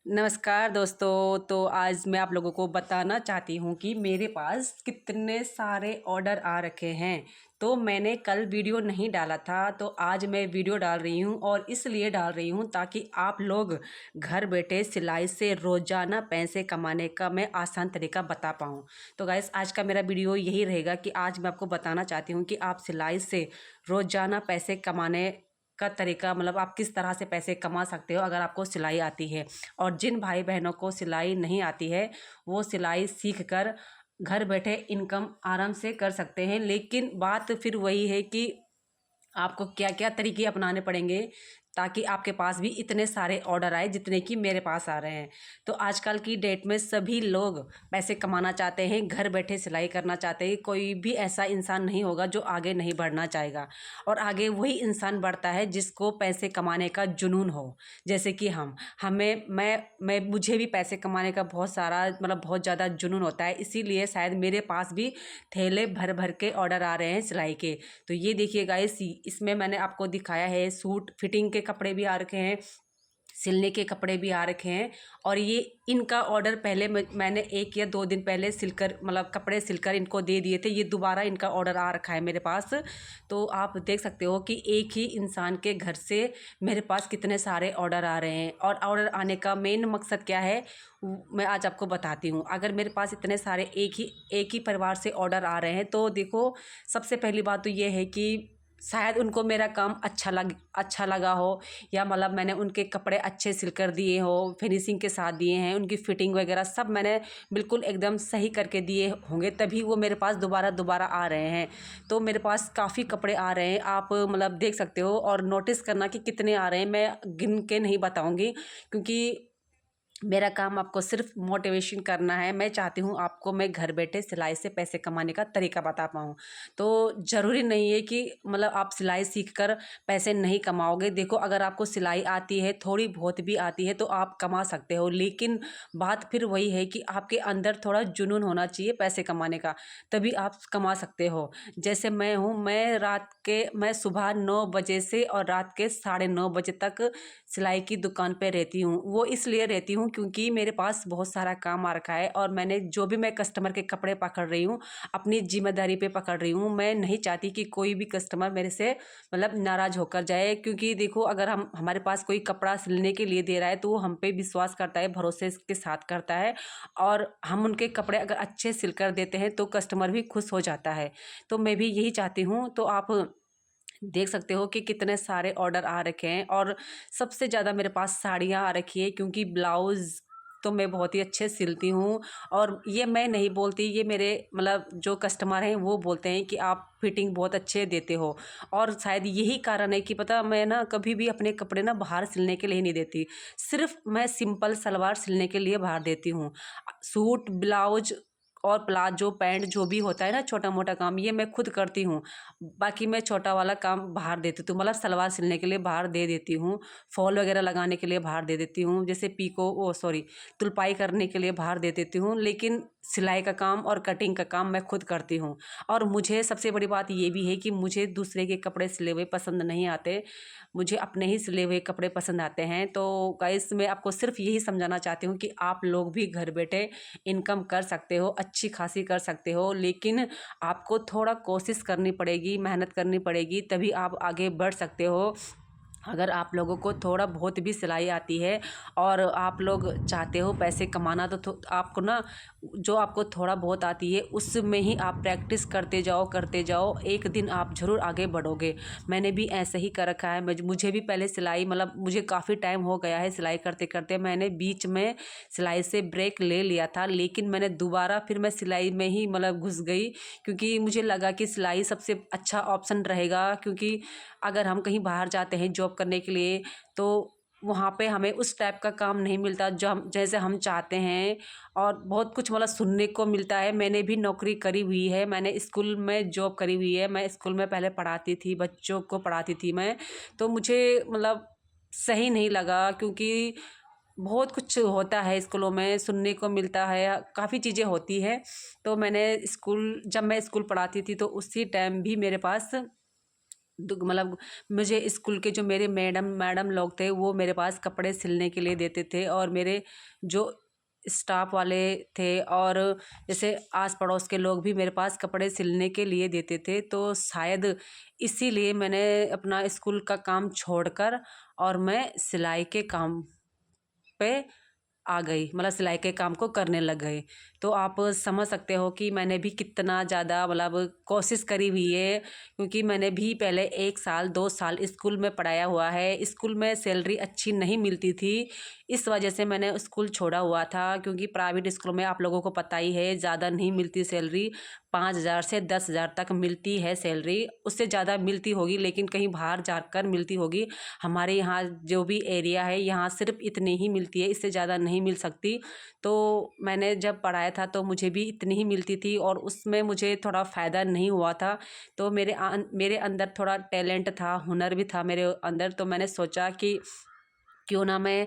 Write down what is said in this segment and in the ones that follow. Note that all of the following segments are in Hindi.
नमस्कार दोस्तों। तो आज मैं आप लोगों को बताना चाहती हूँ कि मेरे पास कितने सारे ऑर्डर आ रखे हैं। तो मैंने कल वीडियो नहीं डाला था, तो आज मैं वीडियो डाल रही हूँ और इसलिए डाल रही हूँ ताकि आप लोग घर बैठे सिलाई से रोज़ाना पैसे कमाने का मैं आसान तरीका बता पाऊँ। तो गाइस, आज का मेरा वीडियो यही रहेगा कि आज मैं आपको बताना चाहती हूँ कि आप सिलाई से रोज़ाना पैसे कमाने का तरीका, मतलब आप किस तरह से पैसे कमा सकते हो अगर आपको सिलाई आती है। और जिन भाई बहनों को सिलाई नहीं आती है वो सिलाई सीख कर घर बैठे इनकम आराम से कर सकते हैं। लेकिन बात फिर वही है कि आपको क्या क्या तरीके अपनाने पड़ेंगे ताकि आपके पास भी इतने सारे ऑर्डर आए जितने कि मेरे पास आ रहे हैं। तो आजकल की डेट में सभी लोग पैसे कमाना चाहते हैं, घर बैठे सिलाई करना चाहते हैं। कोई भी ऐसा इंसान नहीं होगा जो आगे नहीं बढ़ना चाहेगा, और आगे वही इंसान बढ़ता है जिसको पैसे कमाने का जुनून हो। जैसे कि हमें मैं मुझे भी पैसे कमाने का बहुत सारा, मतलब बहुत ज़्यादा जुनून होता है। इसीलिए शायद मेरे पास भी थैले भर भर के ऑर्डर आ रहे हैं सिलाई के। तो ये देखिए गाइस, इसमें मैंने आपको दिखाया है सूट फिटिंग के कपड़े भी आ रखे हैं, सिलने के कपड़े भी आ रखे हैं। और ये इनका ऑर्डर पहले मैंने 1 या 2 दिन पहले सिलकर, मतलब कपड़े सिलकर इनको दे दिए थे। ये दोबारा इनका ऑर्डर आ रखा है मेरे पास। तो आप देख सकते हो कि एक ही इंसान के घर से मेरे पास कितने सारे ऑर्डर आ रहे हैं। और ऑर्डर आने का मेन मकसद क्या है मैं आज आपको बताती हूँ। अगर मेरे पास इतने सारे एक ही परिवार से ऑर्डर आ रहे हैं तो देखो, सबसे पहली बात तो ये है कि शायद उनको मेरा काम अच्छा लगा हो, या मतलब मैंने उनके कपड़े अच्छे सिलकर दिए हो, फिनिशिंग के साथ दिए हैं, उनकी फिटिंग वगैरह सब मैंने बिल्कुल एकदम सही करके दिए होंगे, तभी वो मेरे पास दोबारा दोबारा आ रहे हैं। तो मेरे पास काफ़ी कपड़े आ रहे हैं, आप मतलब देख सकते हो। और नोटिस करना कि कितने आ रहे हैं, मैं गिन के नहीं बताऊँगी क्योंकि मेरा काम आपको सिर्फ मोटिवेशन करना है। मैं चाहती हूँ आपको मैं घर बैठे सिलाई से पैसे कमाने का तरीका बता पाऊँ। तो ज़रूरी नहीं है कि मतलब आप सिलाई सीख कर पैसे नहीं कमाओगे। देखो, अगर आपको सिलाई आती है, थोड़ी बहुत भी आती है, तो आप कमा सकते हो। लेकिन बात फिर वही है कि आपके अंदर थोड़ा जुनून होना चाहिए पैसे कमाने का, तभी आप कमा सकते हो। जैसे मैं हूँ, मैं सुबह 9 बजे से और रात के 9:30 बजे तक सिलाई की दुकान पे रहती हूँ। वो इसलिए रहती हूँ क्योंकि मेरे पास बहुत सारा काम आ रखा है, और मैंने जो भी मैं कस्टमर के कपड़े पकड़ रही हूँ अपनी जिम्मेदारी पे पकड़ रही हूँ। मैं नहीं चाहती कि कोई भी कस्टमर मेरे से मतलब नाराज़ होकर जाए। क्योंकि देखो, अगर हमारे पास कोई कपड़ा सिलने के लिए दे रहा है तो वो हम पे विश्वास करता है, भरोसे के साथ करता है। और हम उनके कपड़े अगर अच्छे सिलकर देते हैं तो कस्टमर भी खुश हो जाता है। तो मैं भी यही चाहती हूँ। तो आप देख सकते हो कि कितने सारे ऑर्डर आ रखे हैं। और सबसे ज़्यादा मेरे पास साड़ियाँ आ रखी है, क्योंकि ब्लाउज़ तो मैं बहुत ही अच्छे सिलती हूँ। और ये मैं नहीं बोलती, ये मेरे मतलब जो कस्टमर हैं वो बोलते हैं कि आप फिटिंग बहुत अच्छे देते हो। और शायद यही कारण है कि पता, मैं ना कभी भी अपने कपड़े ना बाहर सिलने के लिए नहीं देती। सिर्फ मैं सिंपल सलवार सिलने के लिए बाहर देती हूँ। सूट, ब्लाउज और प्लाजो, पैंट जो भी होता है ना, छोटा मोटा काम, ये मैं खुद करती हूँ। बाकी मैं छोटा वाला काम बाहर देती हूँ, मतलब सलवार सिलने के लिए बाहर दे देती हूँ, फॉल वगैरह लगाने के लिए बाहर दे देती हूँ, जैसे तुलपाई करने के लिए बाहर दे देती हूँ। लेकिन सिलाई का काम और कटिंग का काम मैं खुद करती हूँ। और मुझे सबसे बड़ी बात ये भी है कि मुझे दूसरे के कपड़े सिले हुए पसंद नहीं आते, मुझे अपने ही सिले हुए कपड़े पसंद आते हैं। तो गाइस, मैं आपको सिर्फ यही समझाना चाहती हूँ कि आप लोग भी घर बैठे इनकम कर सकते हो, अच्छी खासी कर सकते हो। लेकिन आपको थोड़ा कोशिश करनी पड़ेगी, मेहनत करनी पड़ेगी, तभी आप आगे बढ़ सकते हो। अगर आप लोगों को थोड़ा बहुत भी सिलाई आती है और आप लोग चाहते हो पैसे कमाना, तो आपको ना, जो आपको थोड़ा बहुत आती है उसमें ही आप प्रैक्टिस करते जाओ, एक दिन आप ज़रूर आगे बढ़ोगे। मैंने भी ऐसे ही कर रखा है। मुझे भी पहले सिलाई, मतलब मुझे काफ़ी टाइम हो गया है सिलाई करते करते। मैंने बीच में सिलाई से ब्रेक ले लिया था, लेकिन मैंने दोबारा फिर मैं सिलाई में ही मतलब घुस गई, क्योंकि मुझे लगा कि सिलाई सबसे अच्छा ऑप्शन रहेगा। क्योंकि अगर हम कहीं बाहर जाते हैं जॉब करने के लिए, तो वहाँ पे हमें उस टाइप का काम नहीं मिलता जो हम जैसे हम चाहते हैं। और बहुत कुछ मतलब सुनने को मिलता है। मैंने भी नौकरी करी हुई है, मैंने स्कूल में जॉब करी हुई है। मैं स्कूल में पहले पढ़ाती थी, बच्चों को पढ़ाती थी मैं। तो मुझे मतलब सही नहीं लगा, क्योंकि बहुत कुछ होता है स्कूलों में, सुनने को मिलता है, काफ़ी चीज़ें होती है। तो जब मैं स्कूल पढ़ाती थी तो उसी टाइम भी मेरे पास मतलब मुझे स्कूल के जो मेरे मैडम लोग थे वो मेरे पास कपड़े सिलने के लिए देते थे, और मेरे जो स्टाफ वाले थे और जैसे आस पड़ोस के लोग भी मेरे पास कपड़े सिलने के लिए देते थे। तो शायद इसीलिए मैंने अपना स्कूल का काम छोड़कर और मैं सिलाई के काम पे आ गई, मतलब सिलाई के काम को करने लग गई। तो आप समझ सकते हो कि मैंने भी कितना ज़्यादा मतलब कोशिश करी हुई है, क्योंकि मैंने भी पहले 1 साल 2 साल स्कूल में पढ़ाया हुआ है। स्कूल में सैलरी अच्छी नहीं मिलती थी, इस वजह से मैंने स्कूल छोड़ा हुआ था, क्योंकि प्राइवेट स्कूल में आप लोगों को पता ही है ज़्यादा नहीं मिलती सैलरी। 5,000 से 10,000 तक मिलती है सैलरी, उससे ज़्यादा मिलती होगी लेकिन कहीं बाहर जाकर मिलती होगी। हमारे यहाँ जो भी एरिया है यहाँ सिर्फ इतनी ही मिलती है, इससे ज़्यादा नहीं मिल सकती। तो मैंने जब पढ़ाया था तो मुझे भी इतनी ही मिलती थी, और उसमें मुझे थोड़ा फ़ायदा नहीं हुआ था। तो मेरे अंदर थोड़ा टैलेंट था, हुनर भी था मेरे अंदर। तो मैंने सोचा कि क्यों ना मैं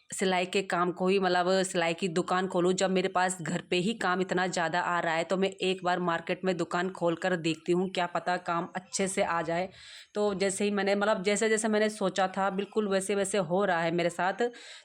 सिलाई के काम को ही, मतलब सिलाई की दुकान खोलूँ। जब मेरे पास घर पे ही काम इतना ज़्यादा आ रहा है तो मैं एक बार मार्केट में दुकान खोल कर देखती हूँ, क्या पता काम अच्छे से आ जाए। तो जैसे ही मैंने, मतलब जैसे जैसे मैंने सोचा था बिल्कुल वैसे वैसे हो रहा है मेरे साथ।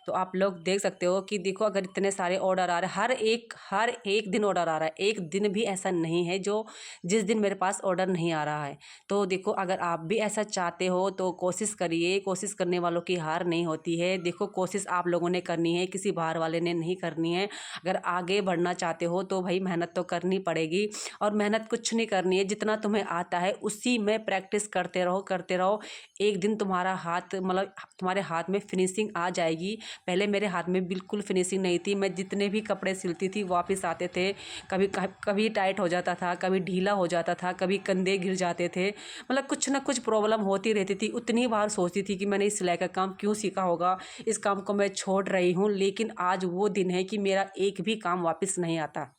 तो आप लोग देख सकते हो कि देखो, अगर इतने सारे ऑर्डर आ रहे हैं, हर एक दिन ऑर्डर आ रहा है, एक दिन भी ऐसा नहीं है जो जिस दिन मेरे पास ऑर्डर नहीं आ रहा है। तो देखो, अगर आप भी ऐसा चाहते हो तो कोशिश करिए, कोशिश करने वालों की हार नहीं होती है। देखो, कोशिश आप लोगों ने करनी है, किसी बाहर वाले ने नहीं करनी है। अगर आगे बढ़ना चाहते हो तो भाई मेहनत तो करनी पड़ेगी, और मेहनत कुछ नहीं करनी है, जितना तुम्हें आता है उसी में प्रैक्टिस करते रहो करते रहो। एक दिन तुम्हारा हाथ, मतलब तुम्हारे हाथ में फिनिशिंग आ जाएगी। पहले मेरे हाथ में बिल्कुल फिनिशिंग नहीं थी, मैं जितने भी कपड़े सिलती थी वापस आते थे, कभी कभी टाइट हो जाता था, कभी ढीला हो जाता था, कभी कंधे गिर जाते थे, मतलब कुछ ना कुछ प्रॉब्लम होती रहती थी। उतनी बार सोचती थी कि मैंने इस सिलाई का काम क्यों सीखा होगा, इस काम को मैं छोड़ रही हूँ। लेकिन आज वो दिन है कि मेरा एक भी काम वापस नहीं आता।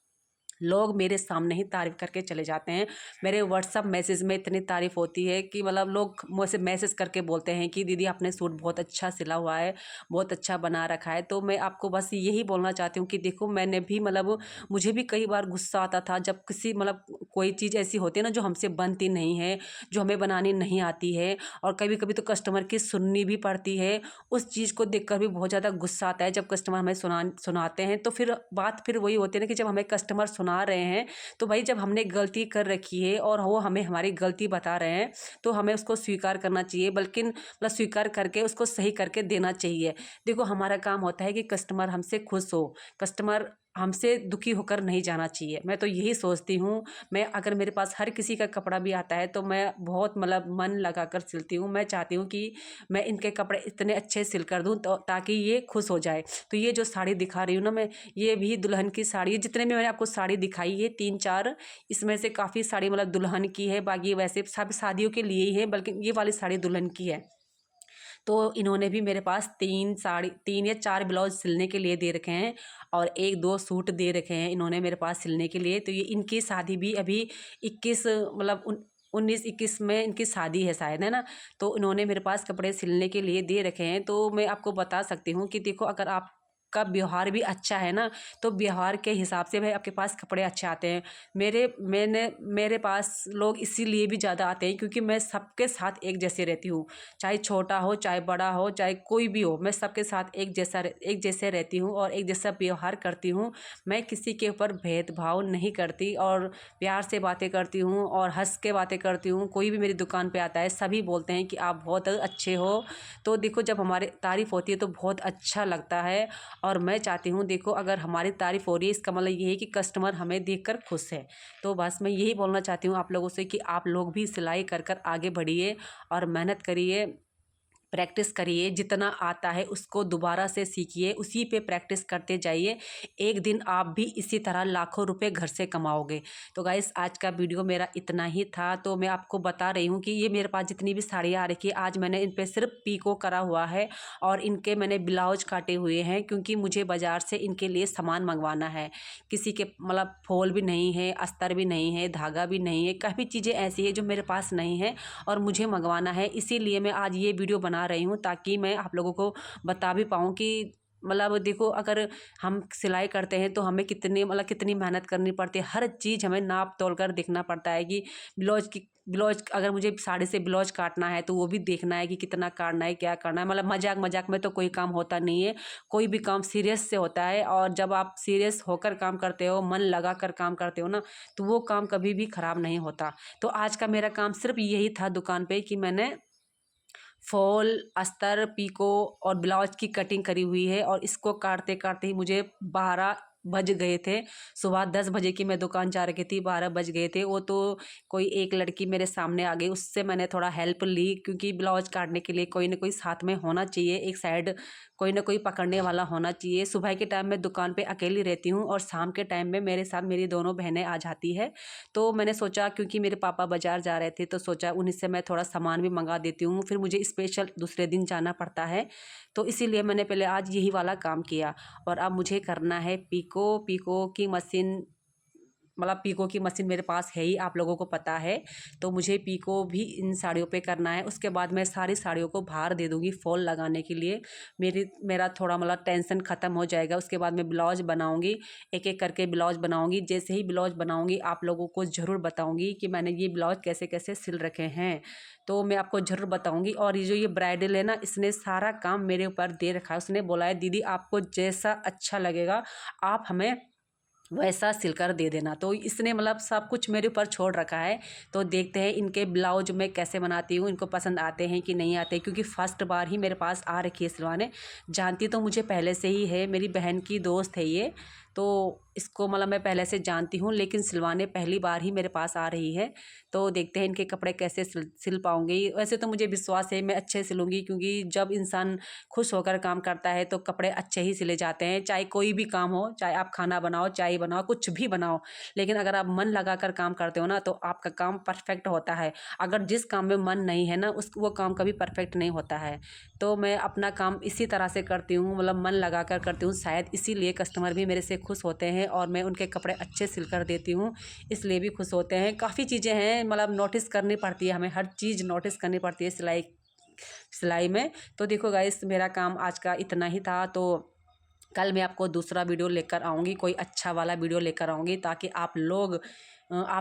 लोग मेरे सामने ही तारीफ़ करके चले जाते हैं। मेरे व्हाट्सअप मैसेज में इतनी तारीफ़ होती है कि मतलब लोग मुझसे मैसेज करके बोलते हैं कि दीदी आपने सूट बहुत अच्छा सिला हुआ है, बहुत अच्छा बना रखा है। तो मैं आपको बस यही बोलना चाहती हूँ कि देखो, मैंने भी मतलब मुझे भी कई बार गुस्सा आता था जब किसी, मतलब कोई चीज़ ऐसी होती है ना जो हमसे बनती नहीं है, जो हमें बनानी नहीं आती है, और कभी कभी तो कस्टमर की सुननी भी पड़ती है। उस चीज़ को देखकर भी बहुत ज़्यादा गुस्सा आता है जब कस्टमर हमें सुनाते हैं। तो फिर बात फिर वही होती है ना कि जब हमें कस्टमर सुना रहे हैं, तो भाई जब हमने गलती कर रखी है और वो हमें हमारी गलती बता रहे हैं तो हमें उसको स्वीकार करना चाहिए, बल्कि मतलब स्वीकार करके उसको सही करके देना चाहिए। देखो, हमारा काम होता है कि कस्टमर हमसे खुश हो, कस्टमर हमसे दुखी होकर नहीं जाना चाहिए। मैं तो यही सोचती हूँ। मैं, अगर मेरे पास हर किसी का कपड़ा भी आता है तो मैं बहुत मतलब मन लगा कर सिलती हूँ। मैं चाहती हूँ कि मैं इनके कपड़े इतने अच्छे सिल कर दूँ तो ताकि ये खुश हो जाए। तो ये जो साड़ी दिखा रही हूँ ना मैं, ये भी दुल्हन की साड़ी है। जितने में मैंने आपको साड़ी दिखाई है 3-4, इसमें से काफ़ी साड़ी मतलब दुल्हन की है, बाकी वैसे सब शादियों के लिए ही है, बल्कि ये वाली साड़ी दुल्हन की है। तो इन्होंने भी मेरे पास 3 या 4 ब्लाउज सिलने के लिए दे रखे हैं, और 1-2 सूट दे रखे हैं इन्होंने मेरे पास सिलने के लिए। तो ये इनकी शादी भी अभी 21, मतलब 19-21 में इनकी शादी है शायद, है ना। तो इन्होंने मेरे पास कपड़े सिलने के लिए दे रखे हैं। तो मैं आपको बता सकती हूँ कि देखो, अगर आप का व्यवहार भी अच्छा है ना, तो व्यवहार के हिसाब से भाई आपके पास कपड़े अच्छे आते हैं। मेरे पास लोग इसीलिए भी ज़्यादा आते हैं क्योंकि मैं सबके साथ एक जैसे रहती हूँ। चाहे छोटा हो, चाहे बड़ा हो, चाहे कोई भी हो, मैं सबके साथ एक जैसे रहती हूँ और एक जैसा व्यवहार करती हूँ। मैं किसी के ऊपर भेदभाव नहीं करती, और प्यार से बातें करती हूँ और हंस के बातें करती हूँ। कोई भी मेरी दुकान पे आता है सभी बोलते हैं कि आप बहुत अच्छे हो। तो देखो, जब हमारी तारीफ़ होती है तो बहुत अच्छा लगता है, और मैं चाहती हूँ, देखो, अगर हमारी तारीफ़ हो रही है इसका मतलब ये है कि कस्टमर हमें देखकर खुश है। तो बस मैं यही बोलना चाहती हूँ आप लोगों से कि आप लोग भी सिलाई कर कर आगे बढ़िए और मेहनत करिए, प्रैक्टिस करिए, जितना आता है उसको दोबारा से सीखिए, उसी पे प्रैक्टिस करते जाइए। एक दिन आप भी इसी तरह लाखों रुपए घर से कमाओगे। तो गाइस, आज का वीडियो मेरा इतना ही था। तो मैं आपको बता रही हूँ कि ये मेरे पास जितनी भी साड़ियाँ आ रखी है, आज मैंने इन पे सिर्फ पीको करा हुआ है और इनके मैंने ब्लाउज काटे हुए हैं, क्योंकि मुझे बाज़ार से इनके लिए सामान मंगवाना है। किसी के मतलब फॉल भी नहीं है, अस्तर भी नहीं है, धागा भी नहीं है, काफ़ी चीज़ें ऐसी है जो मेरे पास नहीं है और मुझे मंगवाना है। इसीलिए मैं आज ये वीडियो बना रही हूँ ताकि मैं आप लोगों को बता भी पाऊँ कि मतलब देखो, अगर हम सिलाई करते हैं तो हमें कितनी मेहनत करनी पड़ती है। हर चीज़ हमें नाप तोल कर देखना पड़ता है कि ब्लाउज अगर मुझे साड़ी से ब्लाउज काटना है तो वो भी देखना है कि कितना काटना है, क्या करना है। मतलब मजाक मजाक में तो कोई काम होता नहीं है, कोई भी काम सीरियस से होता है। और जब आप सीरियस होकर काम करते हो, मन लगा कर काम करते हो ना, तो वो काम कभी भी खराब नहीं होता। तो आज का मेरा काम सिर्फ यही था दुकान पे कि मैंने फॉल, अस्तर, पीको और ब्लाउज की कटिंग करी हुई है। और इसको काटते काटते ही मुझे 12 बज गए थे। सुबह 10 बजे की मैं दुकान जा रखी थी, 12 बज गए थे। वो तो कोई एक लड़की मेरे सामने आ गई, उससे मैंने थोड़ा हेल्प ली, क्योंकि ब्लाउज काटने के लिए कोई ना कोई साथ में होना चाहिए, एक साइड कोई ना कोई पकड़ने वाला होना चाहिए। सुबह के टाइम में दुकान पे अकेली रहती हूँ और शाम के टाइम में मेरे साथ मेरी दोनों बहनें आ जाती है। तो मैंने सोचा, क्योंकि मेरे पापा बाज़ार जा रहे थे, तो सोचा उन्हीं से मैं थोड़ा सामान भी मंगा देती हूँ, फिर मुझे स्पेशल दूसरे दिन जाना पड़ता है। तो इसीलिए मैंने पहले आज यही वाला काम किया। और अब मुझे करना है पीको। पीको की मशीन, मतलब पीको की मशीन मेरे पास है ही, आप लोगों को पता है। तो मुझे पीको भी इन साड़ियों पे करना है। उसके बाद मैं सारी साड़ियों को बाहर दे दूँगी फॉल लगाने के लिए। मेरा थोड़ा मतलब टेंशन ख़त्म हो जाएगा। उसके बाद मैं ब्लाउज बनाऊँगी, एक एक करके ब्लाउज बनाऊँगी। जैसे ही ब्लाउज बनाऊँगी आप लोगों को ज़रूर बताऊँगी कि मैंने ये ब्लाउज कैसे कैसे सिल रखे हैं, तो मैं आपको ज़रूर बताऊँगी। और ये जो ये ब्राइडल है ना, इसने सारा काम मेरे ऊपर दे रखा है। उसने बोला है, दीदी आपको जैसा अच्छा लगेगा आप हमें वैसा सिलकर दे देना। तो इसने मतलब सब कुछ मेरे ऊपर छोड़ रखा है। तो देखते हैं इनके ब्लाउज मैं कैसे बनाती हूँ, इनको पसंद आते हैं कि नहीं आते, क्योंकि फर्स्ट बार ही मेरे पास आ रखी है सिलवाने। जानती तो मुझे पहले से ही है, मेरी बहन की दोस्त है ये, तो इसको मतलब मैं पहले से जानती हूँ, लेकिन सिलवाने पहली बार ही मेरे पास आ रही है। तो देखते हैं इनके कपड़े कैसे सिल पाऊँगी। वैसे तो मुझे विश्वास है मैं अच्छे सिलूँगी, क्योंकि जब इंसान खुश होकर काम करता है तो कपड़े अच्छे ही सिले जाते हैं। चाहे कोई भी काम हो, चाहे आप खाना बनाओ, चाय बनाओ, कुछ भी बनाओ, लेकिन अगर आप मन लगाकर काम करते हो ना, तो आपका काम परफेक्ट होता है। अगर जिस काम में मन नहीं है ना, वो काम कभी परफेक्ट नहीं होता है। तो मैं अपना काम इसी तरह से करती हूँ, मतलब मन लगाकर करती हूँ। शायद इसीलिए कस्टमर भी मेरे से खुश होते हैं और मैं उनके कपड़े अच्छे सिल कर देती हूँ, इसलिए भी खुश होते हैं। काफ़ी चीज़ें हैं, मतलब नोटिस करनी पड़ती है हमें, हर चीज़ नोटिस करनी पड़ती है सिलाई में। तो देखो गाइस, मेरा काम आज का इतना ही था। तो कल मैं आपको दूसरा वीडियो लेकर आऊँगी, कोई अच्छा वाला वीडियो लेकर आऊँगी, ताकि आप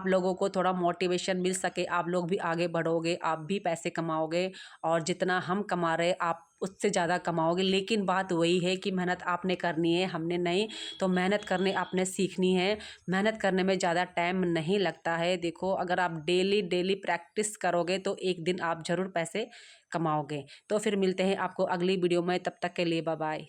लोगों को थोड़ा मोटिवेशन मिल सके। आप लोग भी आगे बढ़ोगे, आप भी पैसे कमाओगे, और जितना हम कमा रहे आप उससे ज़्यादा कमाओगे। लेकिन बात वही है कि मेहनत आपने करनी है, हमने नहीं। तो मेहनत करने आपने सीखनी है। मेहनत करने में ज़्यादा टाइम नहीं लगता है। देखो, अगर आप डेली डेली प्रैक्टिस करोगे तो एक दिन आप ज़रूर पैसे कमाओगे। तो फिर मिलते हैं आपको अगली वीडियो में, तब तक के लिए बाय बाय।